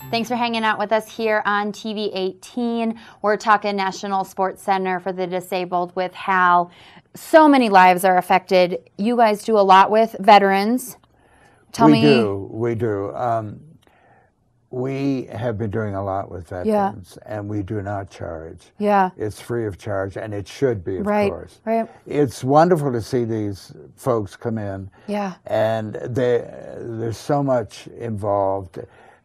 Thanks for hanging out with us here on TV 18. We're talking National Sports Center for the Disabled with Hal. So many lives are affected. You guys do a lot with veterans. We do. We have been doing a lot with veterans, and we do not charge. Yeah. It's free of charge, and it should be, of course. Right. It's wonderful to see these folks come in. Yeah. And there's so much involved.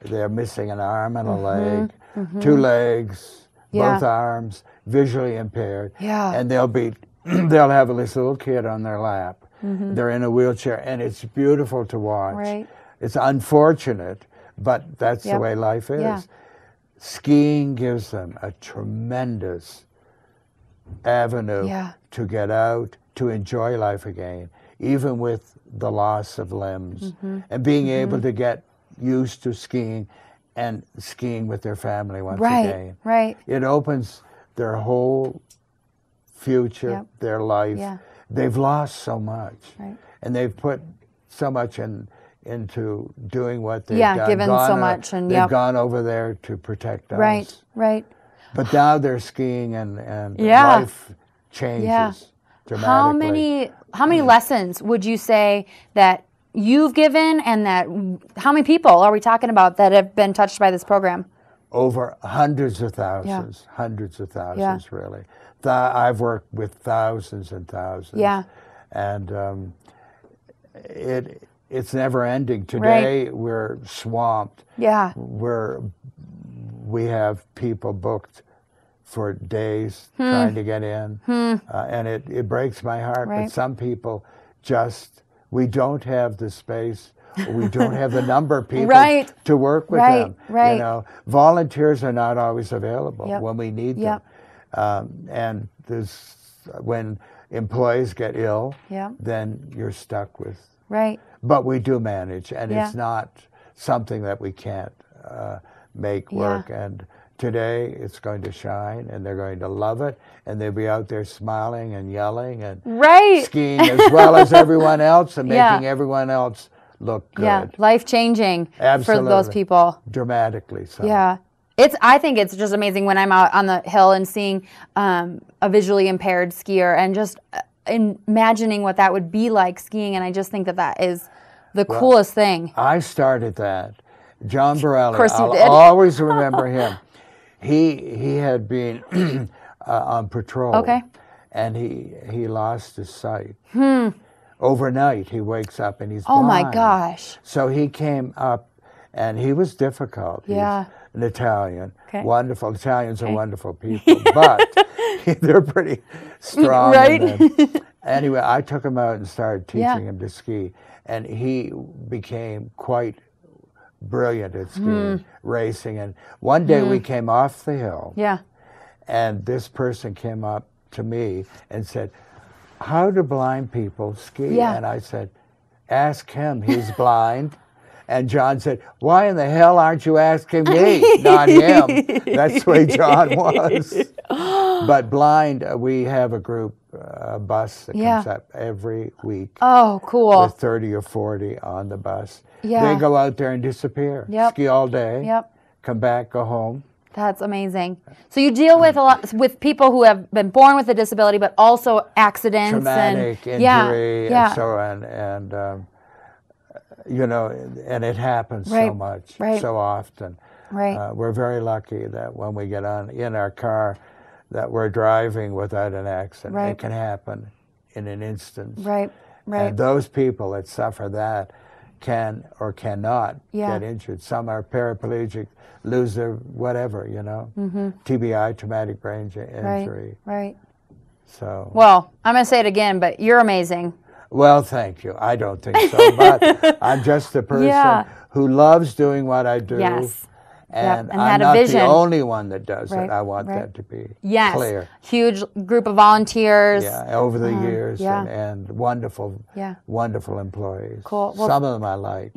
They're missing an arm and a leg, two legs, both arms, visually impaired. Yeah. And they'll have this little kid on their lap. They're in a wheelchair, and it's beautiful to watch. Right. It's unfortunate, but that's the way life is. Yeah. Skiing gives them a tremendous avenue to get out, to enjoy life again, even with the loss of limbs, and being able to get used to skiing and skiing with their family once again. Right. It opens their whole future, their life. Yeah. They've lost so much, Right. and they've put so much into doing what they've done. Given so much, and they've gone over there to protect us. Right. But now they're skiing, and life changes dramatically. How many lessons would you say that you've given, and that how many people are we talking about that have been touched by this program? Over hundreds of thousands, really. I've worked with thousands and thousands. Yeah. And it's never ending. Today we're swamped. Yeah. We have people booked for days trying to get in, and it breaks my heart. Right. But some people we don't have the space. We don't have the number of people to work with them. Right. You know, volunteers are not always available when we need them. And when employees get ill, then you're stuck with. Right. But we do manage, and it's not something that we can't make work. And today it's going to shine, and they're going to love it, and they'll be out there smiling and yelling and skiing as well as everyone else, and making everyone else look good. Yeah, life-changing for those people. Dramatically so. Yeah. I think it's just amazing when I'm out on the hill and seeing a visually impaired skier and just imagining what that would be like skiing, and I just think that is the coolest thing. I started that. John Borelli, of course you did. I'll always remember him. He had been on patrol, and he lost his sight. Overnight, he wakes up and he's blind. Oh my gosh. So he came up, and he was difficult. He's an Italian. Wonderful. Italians are wonderful people, but they're pretty strong. Right. Anyway, I took him out and started teaching him to ski, and he became quite brilliant at skiing, racing. And one day we came off the hill, and this person came up to me and said, "How do blind people ski?" And I said, "Ask him, he's blind." And John said, "Why in the hell aren't you asking me, not him?" That's the way John was. But blind, we have a group, a bus that comes up every week. Oh, cool. With 30 or 40 on the bus. They go out there and disappear. Ski all day, come back, go home. That's amazing. So you deal with a lot with people who have been born with a disability, but also accidents, traumatic injury, and so on, and you know, and it happens so much, so often. We're very lucky that when we get in our car, that we're driving without an accident. It can happen in an instant. And those people that suffer that can or cannot get injured. Some are paraplegic, lose their whatever, you know, TBI, traumatic brain injury. So. Well, I'm going to say it again, but you're amazing. Well, thank you. I don't think so, but I'm just a person who loves doing what I do. And I'm not the only one that does it. I want that to be clear. Huge group of volunteers. Over the years, and wonderful, wonderful employees. Cool. Well, some of them I like.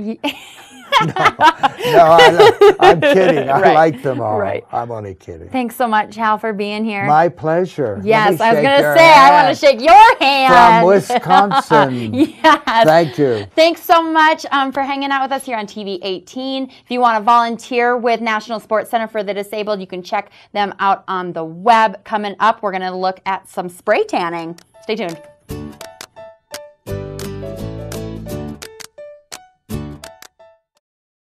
I'm kidding. I like them all. Right. I'm only kidding. Thanks so much, Hal, for being here. My pleasure. Yes, I was going to say, I want to shake your hand. From Wisconsin. Yes. Thank you. Thanks so much for hanging out with us here on TV 18. If you want to volunteer with National Sports Center for the Disabled, you can check them out on the web. Coming up, we're going to look at some spray tanning. Stay tuned.